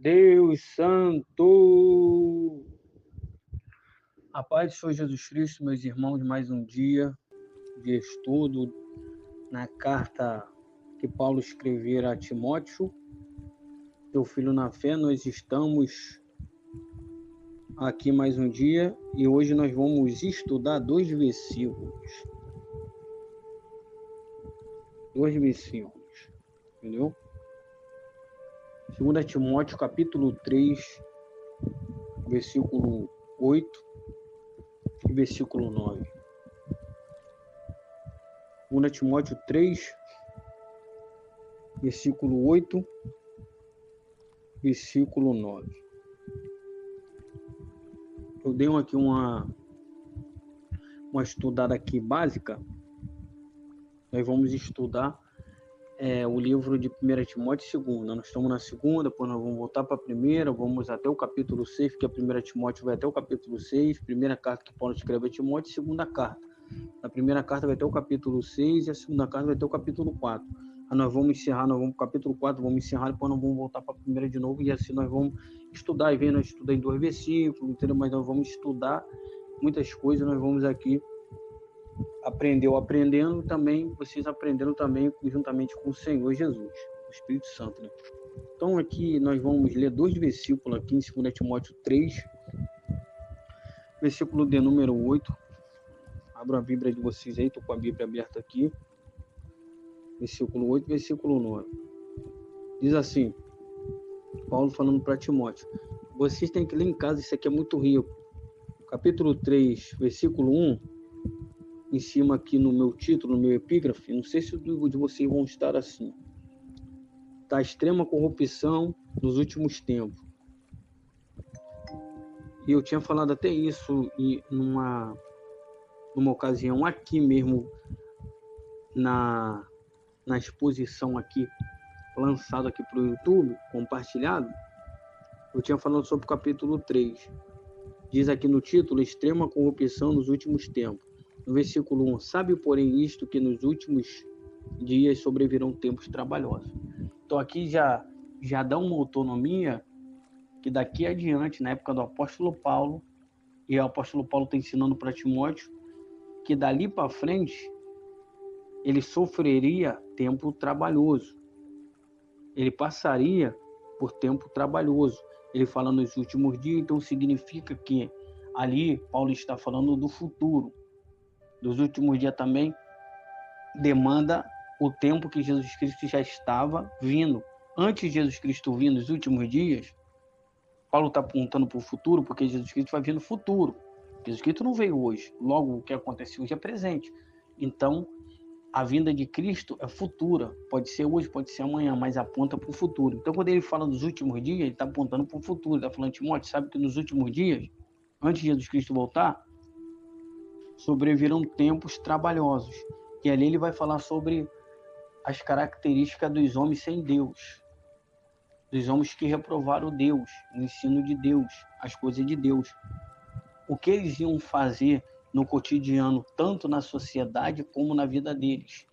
Deus Santo! A paz do Senhor Jesus Cristo, meus irmãos, mais um dia de estudo na carta que Paulo escrevera a Timóteo, teu filho na fé. Nós estamos aqui mais um dia e hoje nós vamos estudar dois versículos, entendeu? 2 Timóteo capítulo 3, versículo 8 e versículo 9. 2 Timóteo 3, versículo 8, versículo 9. Eu dei aqui uma estudada aqui básica. Nós vamos estudar o livro de 1 Timóteo e 2. Nós estamos na segunda, depois nós vamos voltar para a primeira, vamos até o capítulo 6, porque a 1 Timóteo vai até o capítulo 6, primeira carta que Paulo escreve a Timóteo, segunda carta. A primeira carta vai até o capítulo 6 e a segunda carta vai até o capítulo 4. Aí nós vamos encerrar, nós vamos para o capítulo 4, vamos encerrar, depois nós vamos voltar para a primeira de novo, e assim nós vamos estudar, e vem, nós estudamos em 2 versículos, entendeu? Mas nós vamos estudar muitas coisas, nós vamos aqui aprendendo também, vocês aprenderam também juntamente com o Senhor Jesus, o Espírito Santo, né? Então aqui nós vamos ler 2 versículos aqui em 2 Timóteo 3, versículo de número 8. Abra a Bíblia de vocês aí, estou com a Bíblia aberta aqui. Versículo 8, versículo 9. Diz assim, Paulo falando para Timóteo: vocês têm que ler em casa, isso aqui é muito rico. Capítulo 3, versículo 1, em cima aqui no meu título, no meu epígrafe, não sei se de vocês vão estar assim. Tá, extrema corrupção dos últimos tempos. E eu tinha falado até isso numa ocasião aqui mesmo, na exposição aqui, lançado aqui para o YouTube, compartilhado. Eu tinha falado sobre o capítulo 3. Diz aqui no título, extrema corrupção nos últimos tempos. No versículo 1, sabe, porém, isto, que nos últimos dias sobrevirão tempos trabalhosos. Então aqui já dá uma autonomia que daqui adiante, na época do apóstolo Paulo, e o apóstolo Paulo está ensinando para Timóteo, que dali para frente ele sofreria tempo trabalhoso. Ele passaria por tempo trabalhoso. Ele fala nos últimos dias, então significa que ali Paulo está falando do futuro. Dos últimos dias também demanda o tempo que Jesus Cristo já estava vindo. Antes de Jesus Cristo vir nos últimos dias, Paulo está apontando para o futuro, porque Jesus Cristo vai vir no futuro. Jesus Cristo não veio hoje. Logo, o que aconteceu hoje é presente. Então, a vinda de Cristo é futura. Pode ser hoje, pode ser amanhã, mas aponta para o futuro. Então, quando ele fala dos últimos dias, ele está apontando para o futuro. Ele está falando, Timóteo, sabe que nos últimos dias, antes de Jesus Cristo voltar, sobrevirão tempos trabalhosos. E ali ele vai falar sobre as características dos homens sem Deus. Dos homens que reprovaram Deus, o ensino de Deus, as coisas de Deus. O que eles iam fazer no cotidiano, tanto na sociedade como na vida deles.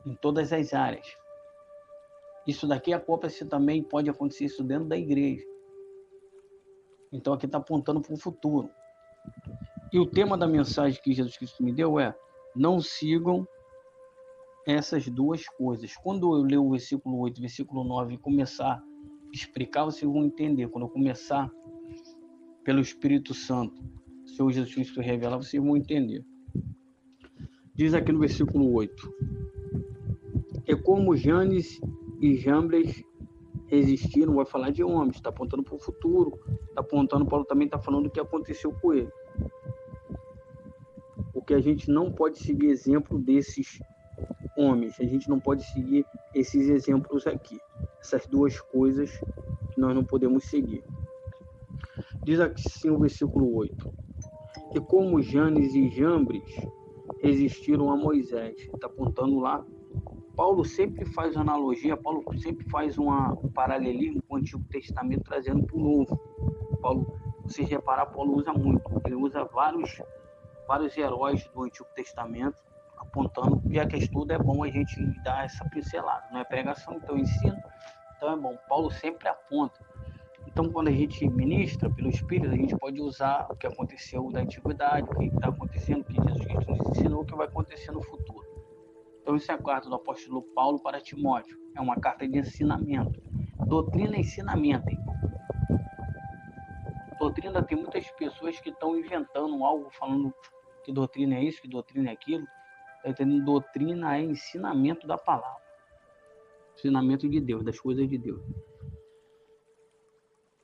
Em todas as áreas. Isso daqui acontece também, pode acontecer isso dentro da igreja. Então aqui está apontando para o futuro. E o tema da mensagem que Jesus Cristo me deu é: não sigam essas duas coisas. Quando eu ler o versículo 8, versículo 9 e começar a explicar, vocês vão entender. Quando eu começar pelo Espírito Santo, o Senhor Jesus Cristo revela, vocês vão entender. Diz aqui no versículo 8: é como Janes e Jambres resistiram, vai falar de homens, está apontando para o futuro, está apontando, Paulo também está falando do que aconteceu com ele. Porque a gente não pode seguir exemplo desses homens, a gente não pode seguir esses exemplos aqui, essas duas coisas que nós não podemos seguir. Diz aqui sim o versículo 8: e como Janes e Jambres resistiram a Moisés, está apontando lá. Paulo sempre faz analogia, Paulo sempre faz um paralelismo com o Antigo Testamento, trazendo para o Novo. Paulo, se vocês reparar, Paulo usa muito, ele usa vários heróis do Antigo Testamento, apontando, porque a questão é bom a gente dar essa pincelada, não é pregação, então eu ensino, Então é bom, Paulo sempre aponta. Então, quando a gente ministra pelo Espírito, a gente pode usar o que aconteceu da antiguidade, o que está acontecendo, o que Jesus Cristo nos ensinou, o que vai acontecer no futuro. Então, isso é a carta do apóstolo Paulo para Timóteo. É uma carta de ensinamento. Doutrina é ensinamento, hein? Doutrina, tem muitas pessoas que estão inventando algo, falando que doutrina é isso, que doutrina é aquilo. Está entendendo? Doutrina é ensinamento da palavra. Ensinamento de Deus, das coisas de Deus.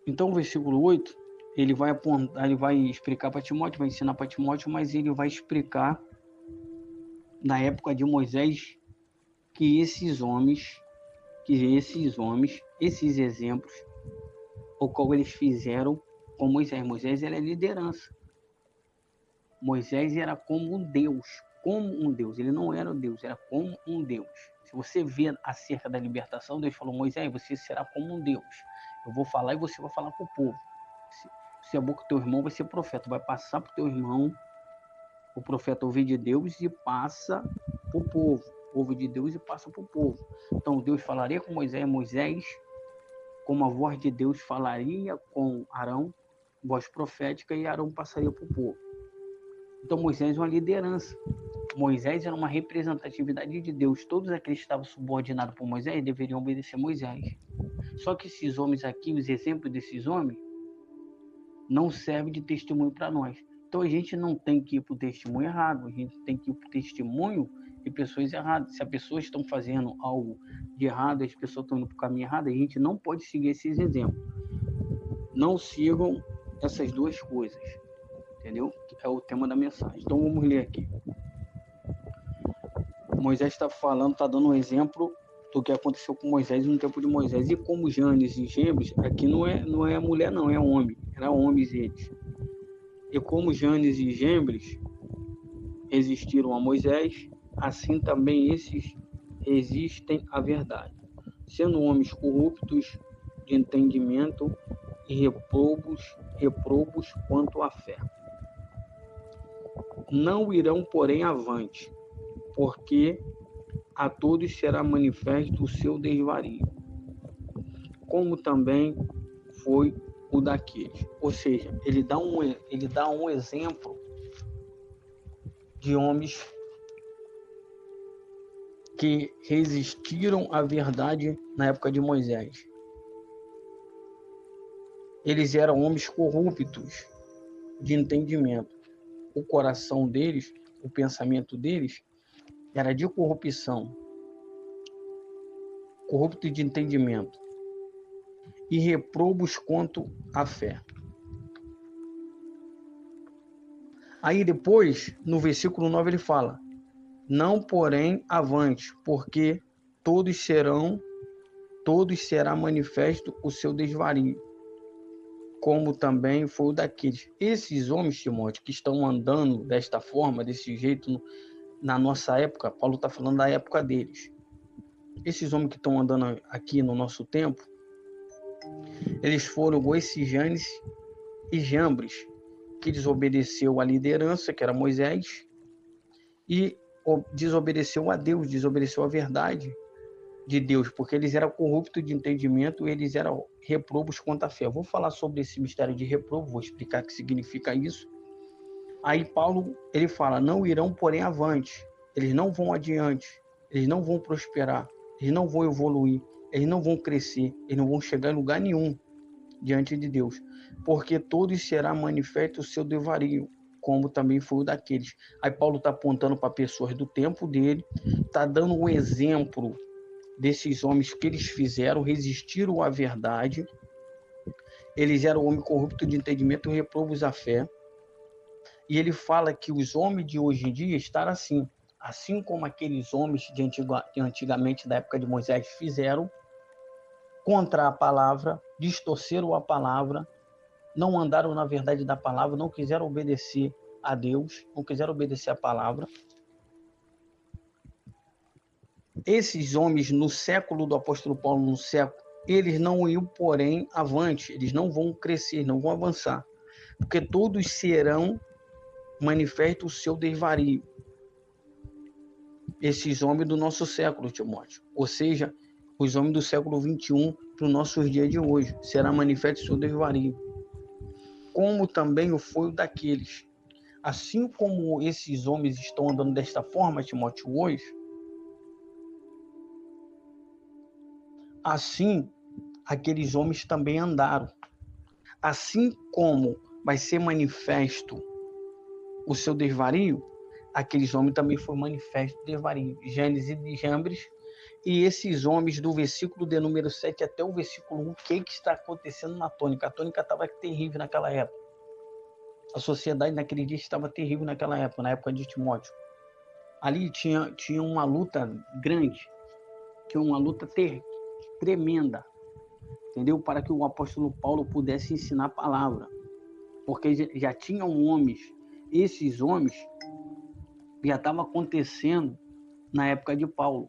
Então, o versículo 8, ele vai apontar, ele vai explicar para Timóteo, vai ensinar para Timóteo, mas ele vai explicar na época de Moisés que esses exemplos, o qual eles fizeram com Moisés. Moisés era liderança. Moisés era como um Deus. Ele não era um Deus, era como um Deus. Se você vê acerca da libertação, Deus falou: Moisés, você será como um Deus. Eu vou falar e você vai falar para o povo. Se a boca do teu irmão vai ser profeta, vai passar para o teu irmão, o profeta ouvir de Deus e passa para o povo. Ouve de Deus e passa para o povo. Então Deus falaria com Moisés, como a voz de Deus falaria com Arão, voz profética, e Arão passaria para o povo. Então Moisés é uma liderança. Moisés era uma representatividade de Deus. Todos aqueles que estavam subordinados por Moisés deveriam obedecer Moisés. Só que esses homens aqui, os exemplos desses homens, não servem de testemunho para nós. Então a gente não tem que ir para o testemunho errado, a gente tem que ir para o testemunho de pessoas erradas. Se as pessoas estão fazendo algo de errado, as pessoas estão indo para o caminho errado, a gente não pode seguir esses exemplos. Não sigam essas duas coisas, entendeu? É o tema da mensagem. Então vamos ler aqui. Moisés está falando, está dando um exemplo do que aconteceu com Moisés no tempo de Moisés. E como Janes e Jambres, aqui não é mulher não, é homem. Eram homens eles. E como Janes e Jambres resistiram a Moisés, assim também esses resistem à verdade, sendo homens corruptos de entendimento e reprobos quanto à fé. Não irão, porém, avante, porque a todos será manifesto o seu desvario, como também foi o daqueles. Ou seja, ele dá um exemplo de homens que resistiram à verdade na época de Moisés. Eles eram homens corruptos de entendimento. O coração deles, o pensamento deles, era de corrupção, corrupto de entendimento, e reprobos quanto à fé. Aí depois, no versículo 9, ele fala: não, porém, avante, porque todos será manifesto o seu desvario, como também foi o daqueles. Esses homens, Timóteo, que estão andando desta forma, desse jeito, na nossa época, Paulo está falando da época deles. Esses homens que estão andando aqui no nosso tempo, eles foram esses Janes e Jambres, que desobedeceu à liderança, que era Moisés, e desobedeceu a Deus, desobedeceu a verdade de Deus, porque eles eram corruptos de entendimento, eles eram reprobos quanto à fé. Eu vou falar sobre esse mistério de reprobo, vou explicar o que significa isso. Aí Paulo, ele fala: não irão, porém, avante. Eles não vão adiante, eles não vão prosperar, eles não vão evoluir, eles não vão crescer, eles não vão chegar em lugar nenhum diante de Deus, porque todos será manifesto o seu desvario, como também foi o daqueles. Aí Paulo está apontando para pessoas do tempo dele, está dando um exemplo desses homens que eles fizeram, resistiram à verdade, eles eram homens corruptos de entendimento, reprobos à fé, e ele fala que os homens de hoje em dia estão assim como aqueles homens de antigamente, da época de Moisés, fizeram contra a palavra, distorceram a palavra, não andaram na verdade da palavra, não quiseram obedecer a Deus, não quiseram obedecer a palavra. Esses homens, no século do apóstolo Paulo, eles não iam, porém, avante, eles não vão crescer, não vão avançar, porque todos serão manifestos o seu desvario. Esses homens do nosso século, Timóteo, ou seja, os homens do século 21, para os nossos dias de hoje. Será manifesto o seu desvario, como também o foi o daqueles. Assim como esses homens estão andando desta forma, Timóteo, hoje, assim aqueles homens também andaram. Assim como vai ser manifesto o seu desvario, aqueles homens também foi manifesto o desvario. Gênesis e Jambres. E esses homens, do versículo de número 7 até o versículo 1, o que está acontecendo na tônica? A tônica estava terrível naquela época. A sociedade naquele dia estava terrível naquela época, na época de Timóteo. Ali tinha uma luta grande, tinha uma luta tremenda, entendeu? Para que o apóstolo Paulo pudesse ensinar a palavra. Porque já tinham homens, esses homens já estavam acontecendo na época de Paulo.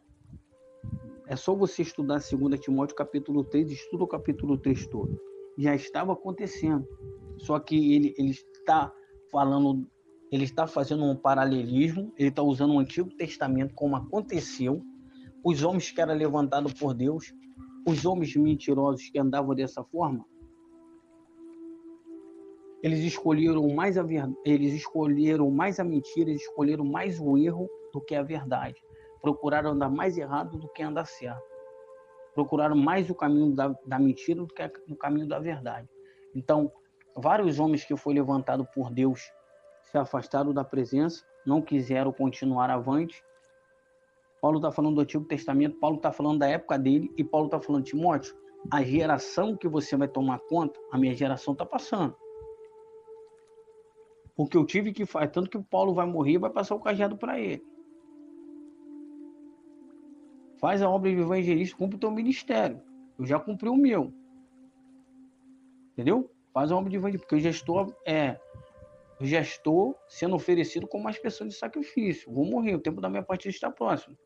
É só você estudar 2 Timóteo capítulo 3, estuda o capítulo 3 todo. Já estava acontecendo. Só que ele está falando, ele está fazendo um paralelismo, ele está usando o Antigo Testamento como aconteceu, os homens que eram levantados por Deus, os homens mentirosos que andavam dessa forma, eles escolheram mais a verdade, eles escolheram mais a mentira, eles escolheram mais o erro do que a verdade. Procuraram andar mais errado do que andar certo. Procuraram mais o caminho da mentira do que o caminho da verdade. Então, vários homens que foram levantados por Deus se afastaram da presença, não quiseram continuar avante. Paulo está falando do Antigo Testamento, Paulo está falando da época dele, e Paulo está falando, Timóteo, a geração que você vai tomar conta, a minha geração está passando. O que eu tive que fazer, tanto que o Paulo vai morrer, vai passar o cajado para ele. Faz a obra de evangelista, cumpre o teu ministério. Eu já cumpri o meu. Entendeu? Faz a obra de evangelista, porque eu já estou sendo oferecido como uma expressão de sacrifício. Vou morrer, o tempo da minha partida está próximo.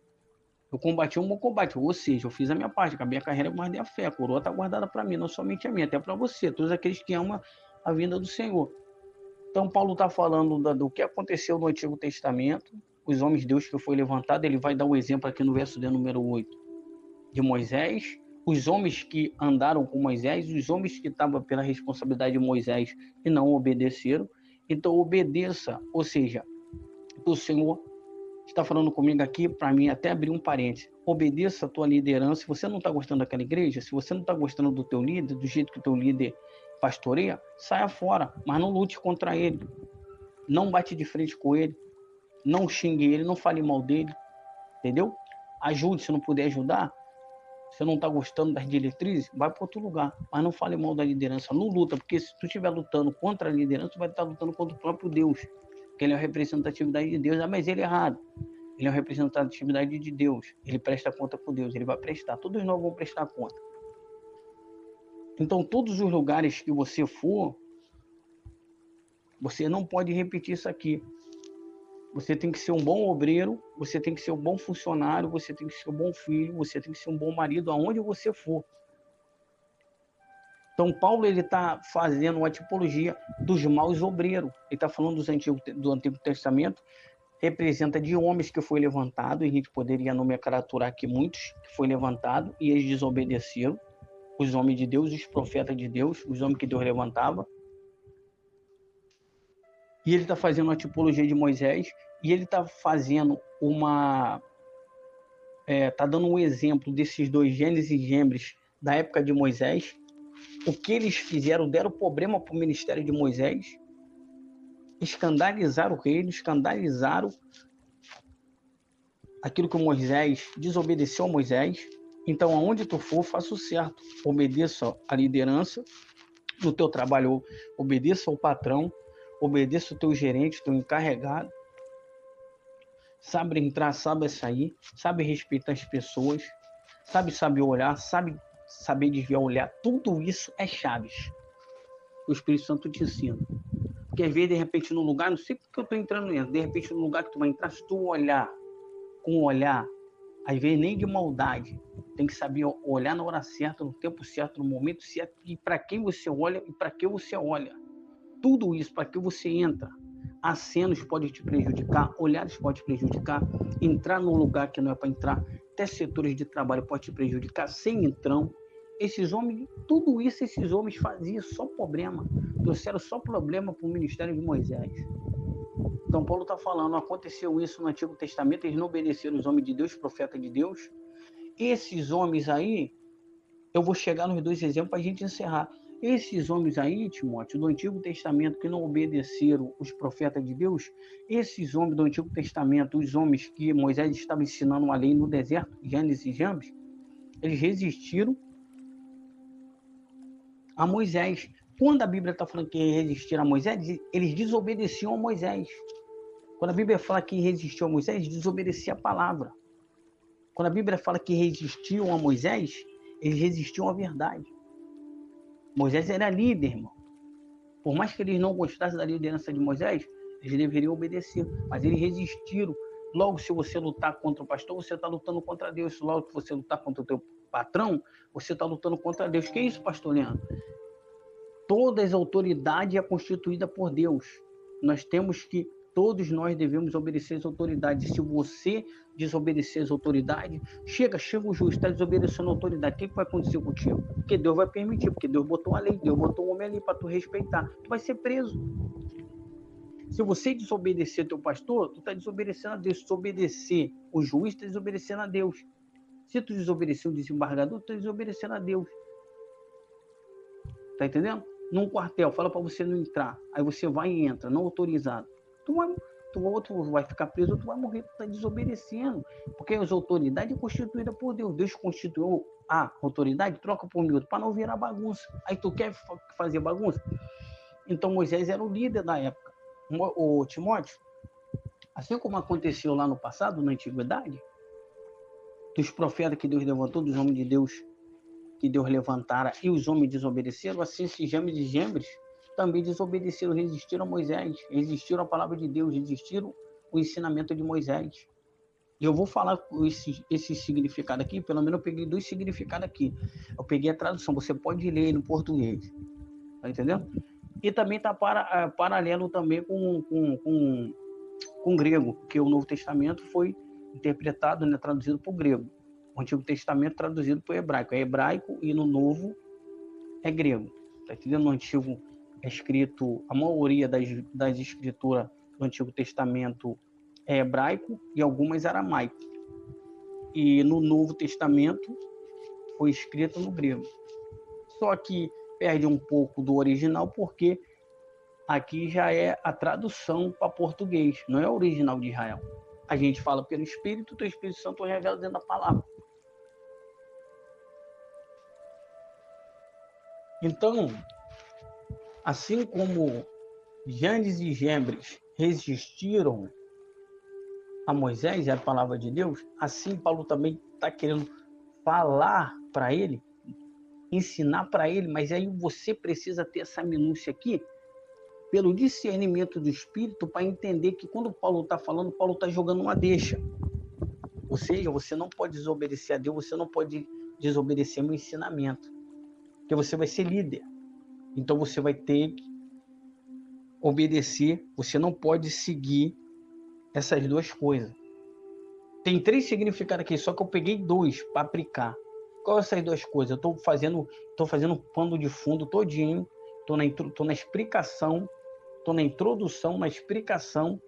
Eu combati um bom combate, ou seja, eu fiz a minha parte, acabei a carreira, guardei a fé. A coroa está guardada para mim, não somente a mim, até para você, todos aqueles que amam a vinda do Senhor. Então, Paulo está falando do que aconteceu no Antigo Testamento, os homens de Deus que foi levantado, ele vai dar o exemplo aqui no verso de número 8, de Moisés, os homens que andaram com Moisés, os homens que estavam pela responsabilidade de Moisés e não obedeceram. Então, obedeça, ou seja, o Senhor está falando comigo aqui, para mim, até abrir um parênteses, obedeça a tua liderança. Se você não está gostando daquela igreja, se você não está gostando do teu líder, do jeito que o teu líder pastoreia, saia fora, mas não lute contra ele, não bate de frente com ele, não xingue ele, não fale mal dele, entendeu? Ajude, se não puder ajudar, se não está gostando das diretrizes, vai para outro lugar, mas não fale mal da liderança, não luta, porque se tu estiver lutando contra a liderança, tu vai estar lutando contra o próprio Deus, que ele é a representatividade de Deus. Mas ele é errado, ele é a representatividade de Deus, ele presta conta com Deus, ele vai prestar, todos nós vamos prestar conta. Então, todos os lugares que você for, você não pode repetir isso aqui. Você tem que ser um bom obreiro, você tem que ser um bom funcionário, você tem que ser um bom filho, você tem que ser um bom marido, aonde você for. Então, Paulo está fazendo uma tipologia dos maus obreiros. Ele está falando do Antigo Testamento, representa de homens que foi levantado, e a gente poderia nomenclaturar aqui muitos que foi levantado, e eles desobedeceram. Os homens de Deus, os profetas de Deus, os homens que Deus levantava. E ele está fazendo uma tipologia de Moisés, e ele está fazendo está dando um exemplo desses dois Gênesis e Jambres da época de Moisés. O que eles fizeram, deram problema para o ministério de Moisés, escandalizaram o reino, escandalizaram aquilo que Moisés desobedeceu a Moisés. Então, aonde tu for, faça o certo. Obedeça a liderança no teu trabalho, obedeça ao patrão, obedeça o teu gerente, teu encarregado. Sabe entrar, sabe sair, sabe respeitar as pessoas, sabe olhar, sabe saber desviar o olhar. Tudo isso é chaves. O Espírito Santo te ensina. Porque às vezes, de repente, no lugar, não sei porque eu estou entrando nessa, de repente, no lugar que tu vai entrar, se tu olhar com o olhar, às vezes nem de maldade, tem que saber olhar na hora certa, no tempo certo, no momento certo, e para quem você olha e para que você olha. Tudo isso, para que você entra. Acenos pode te prejudicar, olhares pode te prejudicar, entrar num lugar que não é para entrar, até setores de trabalho pode te prejudicar, sem entrão. Esses homens, tudo isso esses homens faziam só problema. Trouxeram só problema para o ministério de Moisés. Então Paulo está falando, aconteceu isso no Antigo Testamento, eles não obedeceram os homens de Deus, profetas de Deus. Esses homens aí, eu vou chegar nos dois exemplos para a gente encerrar. Esses homens aí, Timóteo, do Antigo Testamento, que não obedeceram os profetas de Deus, esses homens do Antigo Testamento, os homens que Moisés estava ensinando uma lei no deserto, Gênesis e Jambres, eles resistiram a Moisés. Quando a Bíblia está falando que resistiram a Moisés, eles desobedeciam a Moisés. Quando a Bíblia fala que resistiu a Moisés, desobedecia a palavra. Quando a Bíblia fala que resistiam a Moisés, eles resistiam à verdade. Moisés era líder, irmão. Por mais que eles não gostassem da liderança de Moisés, eles deveriam obedecer. Mas eles resistiram. Logo, se você lutar contra o pastor, você está lutando contra Deus. Logo que você lutar contra o teu patrão, você está lutando contra Deus. Que é isso, pastor Leandro? Toda a autoridade é constituída por Deus. Todos nós devemos obedecer às autoridades. Se você desobedecer às autoridades, chega o juiz, está desobedecendo a autoridade. O que vai acontecer contigo? Porque Deus vai permitir, porque Deus botou a lei, Deus botou o homem ali para tu respeitar. Tu vai ser preso. Se você desobedecer teu pastor, tu está desobedecendo a Deus. Se tu obedecer o juiz, tu está desobedecendo a Deus. Se tu desobedecer o desembargador, tu está desobedecendo a Deus. Tá entendendo? Num quartel, fala para você não entrar. Aí você vai e entra, não autorizado. Tu vai ficar preso, tu vai morrer, tu está desobedecendo. Porque as autoridades são constituídas por Deus. Deus constituiu a autoridade, troca por miúdo, para não virar bagunça. Aí tu quer fazer bagunça? Então Moisés era o líder da época. O Timóteo, assim como aconteceu lá no passado, na antiguidade, dos profetas que Deus levantou, dos homens de Deus que Deus levantara, e os homens desobedeceram, assim esses James e Jambres também desobedeceram, resistiram a Moisés, resistiram à palavra de Deus, resistiram ao ensinamento de Moisés. E eu vou falar esse significado aqui, pelo menos eu peguei 2 significados aqui. Eu peguei a tradução, você pode ler no português, tá entendendo? E também está paralelo também com o grego, porque o Novo Testamento foi interpretado, né, traduzido para o grego. O Antigo Testamento traduzido para o hebraico. É hebraico e no Novo é grego. Tá entendendo? No Antigo é escrito, a maioria das escrituras do Antigo Testamento é hebraico e algumas aramaico. E no Novo Testamento foi escrito no grego. Só que perde um pouco do original porque aqui já é a tradução para português, não é o original de Israel. A gente fala pelo Espírito, o Espírito Santo revela dentro da palavra. Então, assim como Janes e Jambres resistiram a Moisés e a palavra de Deus, assim Paulo também está querendo falar para ele, ensinar para ele, mas aí você precisa ter essa minúcia aqui, pelo discernimento do Espírito, para entender que quando Paulo está falando, Paulo está jogando uma deixa. Ou seja, você não pode desobedecer a Deus, você não pode desobedecer meu ensinamento, porque você vai ser líder. Então você vai ter que obedecer, você não pode seguir essas 2 coisas. Tem 3 significados aqui, só que eu peguei 2 para aplicar. Qual essas 2 coisas? Eu estou fazendo um pano de fundo todinho, estou na explicação, estou na introdução, na explicação,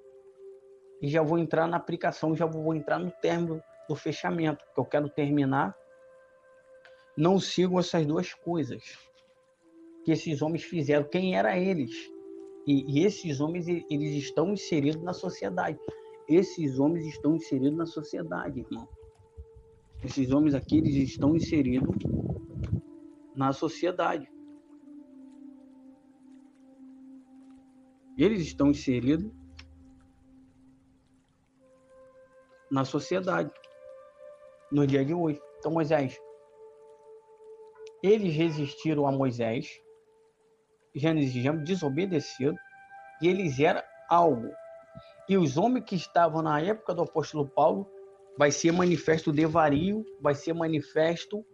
e já vou entrar na aplicação, já vou entrar no término do fechamento, porque eu quero terminar. Não sigam essas 2 coisas que esses homens fizeram. Quem eram eles? E esses homens, eles estão inseridos na sociedade. Esses homens estão inseridos na sociedade, irmão. Esses homens aqui, eles estão inseridos na sociedade. Eles estão inseridos na sociedade no dia de hoje. Então, Moisés, eles resistiram a Moisés, Janes e Jambres desobedeceram, e eles eram algo. E os homens que estavam na época do apóstolo Paulo, vai ser manifesto devario, vai ser manifesto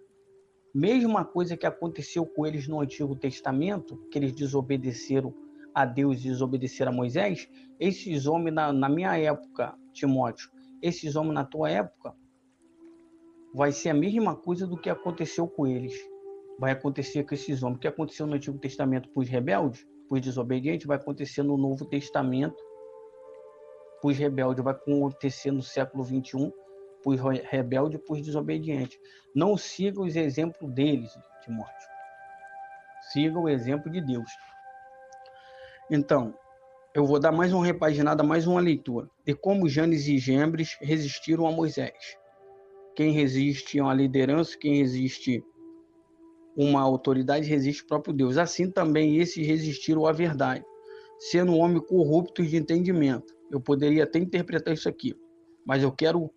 mesma coisa que aconteceu com eles no Antigo Testamento, que eles desobedeceram a Deus e desobedeceram a Moisés. Esses homens na minha época, Timóteo, esses homens na tua época, vai ser a mesma coisa do que aconteceu com eles. vai acontecer com esses homens. O que aconteceu no Antigo Testamento para os rebeldes, para os desobedientes, vai acontecer no Novo Testamento para os rebeldes, vai acontecer no século XXI para os rebeldes e para os desobedientes. Não siga os exemplos deles, Timóteo. Siga o exemplo de Deus. Então, eu vou dar mais uma repaginada, mais uma leitura. E como Janes e Jambres resistiram a Moisés. Quem resiste a uma liderança, quem resiste uma autoridade, resiste o próprio Deus. Assim também esses resistiram à verdade, sendo um homem corrupto de entendimento. Eu poderia até interpretar isso aqui, mas eu quero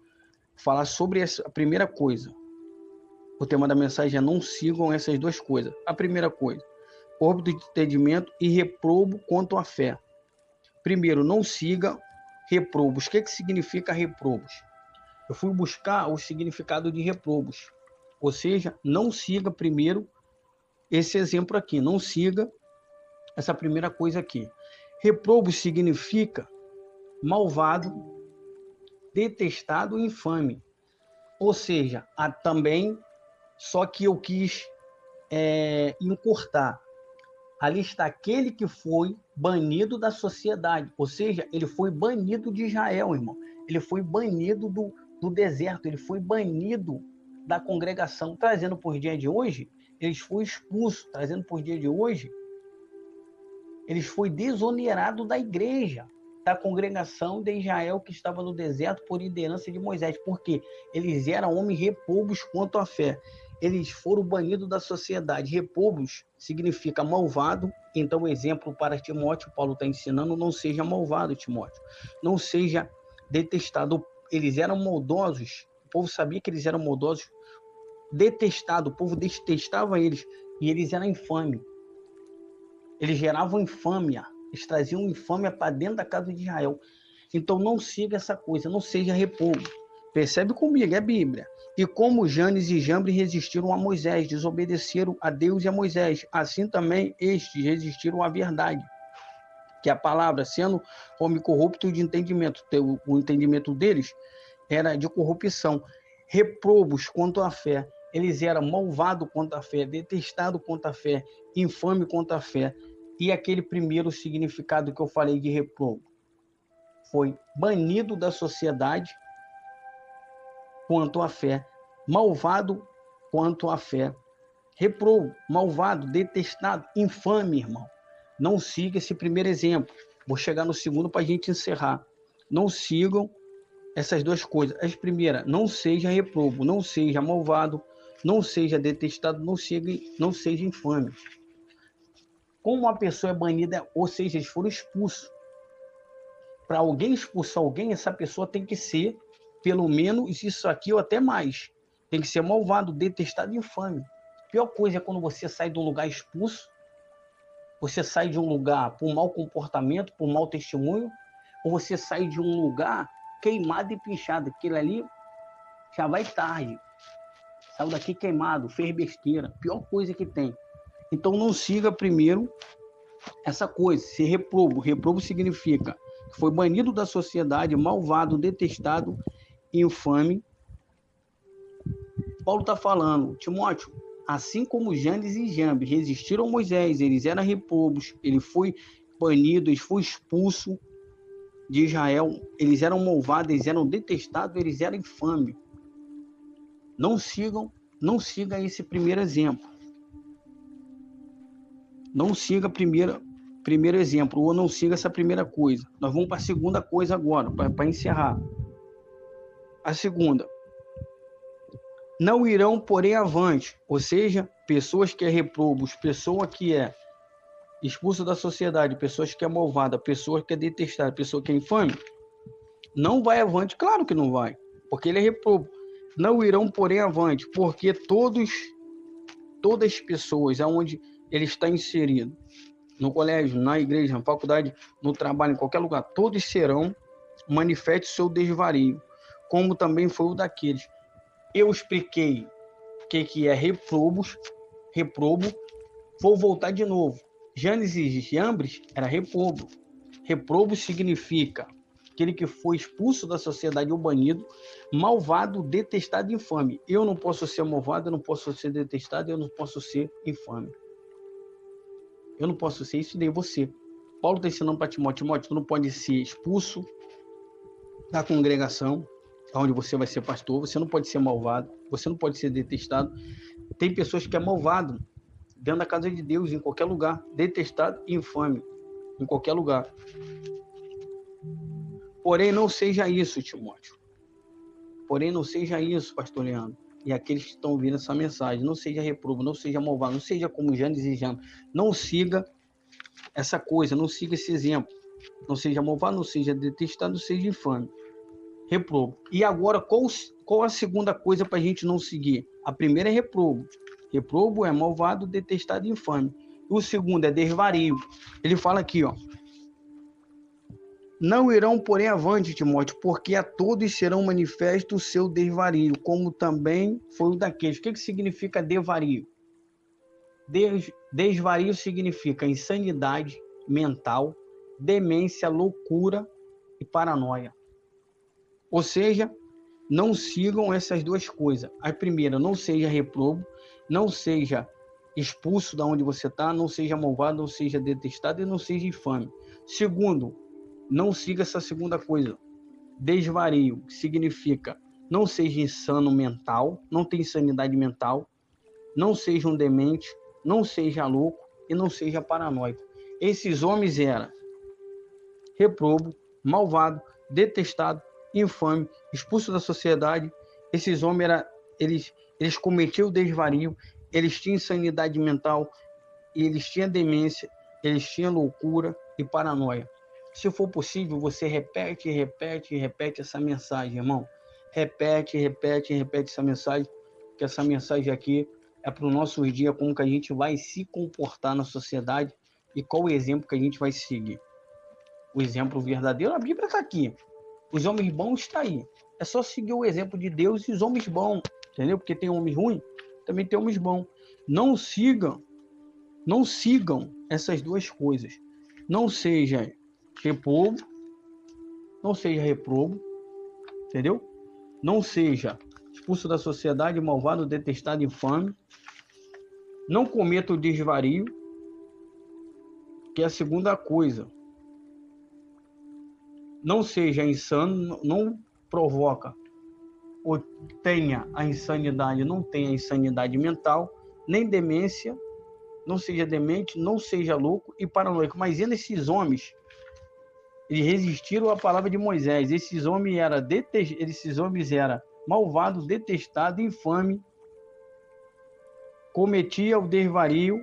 falar sobre a primeira coisa. O tema da mensagem é: não sigam essas duas coisas. A primeira coisa, corrupto de entendimento e reprobo quanto à fé. Primeiro, não siga reprobos. O que significa reprobos? Eu fui buscar o significado de reprobos. Ou seja, não siga primeiro esse exemplo aqui. Não siga essa primeira coisa aqui. Reprobos significa malvado, detestado e infame. Ou seja, há também, só que eu quis encurtar. Ali está aquele que foi banido da sociedade. Ou seja, ele foi banido de Israel, irmão. Ele foi banido do deserto. Ele foi banido da congregação. Trazendo por dia de hoje, eles foram expulsos. Trazendo por dia de hoje, eles foram desonerados da igreja, da congregação de Israel que estava no deserto por liderança de Moisés. Porque eles eram homens reprobos quanto à fé. Eles foram banidos da sociedade. Reprobos significa malvado. Então, exemplo para Timóteo, Paulo está ensinando: não seja malvado, Timóteo. Não seja detestado. Eles eram maldosos. O povo sabia que eles eram maldosos. Detestado. O povo detestava eles. E eles eram infames. Eles geravam infâmia. Eles traziam infâmia para dentro da casa de Israel. Então, não siga essa coisa. Não seja reprobo. Percebe comigo, é Bíblia. E como Janes e Jambres resistiram a Moisés, desobedeceram a Deus e a Moisés, assim também estes resistiram à verdade, que a palavra, sendo homem corrupto de entendimento, o entendimento deles era de corrupção, reprobos quanto à fé, eles eram malvados quanto à fé, detestados quanto à fé, infame quanto à fé. E aquele primeiro significado que eu falei de reprobo foi banido da sociedade quanto à fé, malvado quanto à fé, reprobo, malvado, detestado, infame, irmão. Não siga esse primeiro exemplo. Vou chegar no segundo para a gente encerrar. Não sigam essas duas coisas. As primeiras, não seja reprobo, não seja malvado, não seja detestado, não seja infame. Como uma pessoa é banida, ou seja, eles foram expulsos. Para alguém expulsar alguém, essa pessoa tem que ser pelo menos isso aqui ou até mais. Tem que ser malvado, detestado e infame. A pior coisa é quando você sai de um lugar expulso, você sai de um lugar por mau comportamento, por mau testemunho, ou você sai de um lugar queimado e pinchado. Aquilo ali já vai tarde. Saiu daqui queimado, fez besteira. Pior coisa que tem. Então não siga primeiro essa coisa, ser reprobo. Reprobo significa que foi banido da sociedade, malvado, detestado, infame. Paulo está falando, Timóteo, assim como Janes e Jambres resistiram a Moisés, eles eram reprobos, ele foi banido, eles foram expulsos de Israel, eles eram malvados, eles eram detestados, eles eram infames. Não siga esse primeiro exemplo. Não siga primeiro exemplo, ou não siga essa primeira coisa. Nós vamos para a segunda coisa agora, para encerrar. A segunda, não irão, porém, avante, ou seja, pessoas que é reprobos, pessoa que é expulsa da sociedade, pessoas que é malvada, pessoa que é detestada, pessoa que é infame, não vai avante, claro que não vai, porque ele é reprobo. Não irão, porém, avante, porque todas as pessoas aonde ele está inserido, no colégio, na igreja, na faculdade, no trabalho, em qualquer lugar, todos serão manifestos seu desvario, como também foi o daqueles. Eu expliquei o que é reprobo, vou voltar de novo. Janes e Jambres era reprobo. Reprobo significa aquele que foi expulso da sociedade ou banido, malvado, detestado e infame. Eu não posso ser malvado, eu não posso ser detestado, eu não posso ser infame. Eu não posso ser isso, nem você. Paulo está ensinando para Timóteo, tu não pode ser expulso da congregação, onde você vai ser pastor, você não pode ser malvado, você não pode ser detestado. Tem pessoas que é malvado dentro da casa de Deus, em qualquer lugar, detestado e infame, em qualquer lugar. Porém, não seja isso, Timóteo. Porém, não seja isso, pastor Leandro. E aqueles que estão ouvindo essa mensagem, não seja reprobo, não seja malvado, não seja como Janes e Jambres. Não siga essa coisa, não siga esse exemplo. Não seja malvado, não seja detestado, não seja infame. Reprobo. E agora, qual a segunda coisa para a gente não seguir? A primeira é reprobo. Reprobo é malvado, detestado e infame. O segundo é desvario. Ele fala aqui, ó. Não irão, porém, avante, Timóteo, porque a todos serão manifesto o seu desvario, como também foi o daqueles. O que significa desvario? Desvario significa insanidade mental, demência, loucura e paranoia. Ou seja, não sigam essas duas coisas. A primeira, não seja reprobo, não seja expulso da onde você está, não seja malvado, não seja detestado e não seja infame. Segundo, não siga essa segunda coisa. Desvario, que significa não seja insano mental, não tenha insanidade mental, não seja um demente, não seja louco e não seja paranoico. Esses homens eram reprobo, malvado, detestado, infame, expulso da sociedade. Esses homens eles cometiam desvario, eles tinham insanidade mental, eles tinham demência, eles tinham loucura e paranoia. Se for possível, você repete essa mensagem, irmão. Repete essa mensagem, que essa mensagem aqui é para o nosso dia, como que a gente vai se comportar na sociedade e qual o exemplo que a gente vai seguir. O exemplo verdadeiro, a Bíblia está aqui. Os homens bons estão aí. É só seguir o exemplo de Deus e os homens bons, entendeu? Porque tem homens ruins, também tem homens bons. Não sigam essas duas coisas. Não seja reprobo, entendeu? Não seja expulso da sociedade, malvado, detestado, infame. Não cometa o desvario, que é a segunda coisa. Não seja insano, não provoca ou tenha a insanidade, não tenha a insanidade mental, nem demência, não seja demente, não seja louco e paranoico. Mas ainda esses homens, eles resistiram à palavra de Moisés. Esses homens eram malvados, detestados, infame, cometia o desvario,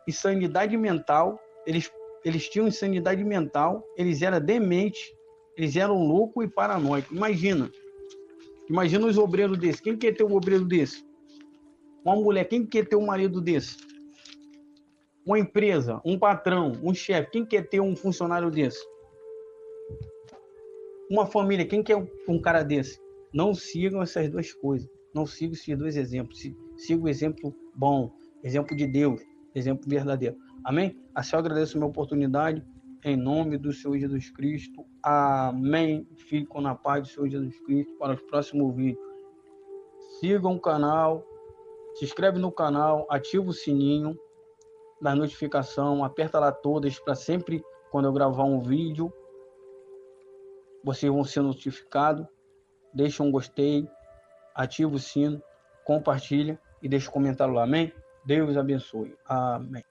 insanidade mental. Eles tinham insanidade mental, eles eram dementes, eles eram loucos e paranoicos. Imagina os obreiros desses. Quem quer ter um obreiro desse? Uma mulher, quem quer ter um marido desse? Uma empresa, um patrão, um chefe, quem quer ter um funcionário desse? Uma família, quem quer um cara desse? Não sigam essas duas coisas. Não sigam esses dois exemplos. Siga o exemplo bom, exemplo de Deus, exemplo verdadeiro. Amém? Assim eu agradeço a minha oportunidade. Em nome do Senhor Jesus Cristo. Amém. Fiquem na paz do Senhor Jesus Cristo para os próximos vídeos. Sigam o canal, se inscreve no canal, ativa o sininho da notificação, aperta lá todas para sempre quando eu gravar um vídeo, vocês vão ser notificados. Deixa um gostei, ativa o sino, compartilha e deixa um comentário lá. Amém? Deus abençoe. Amém.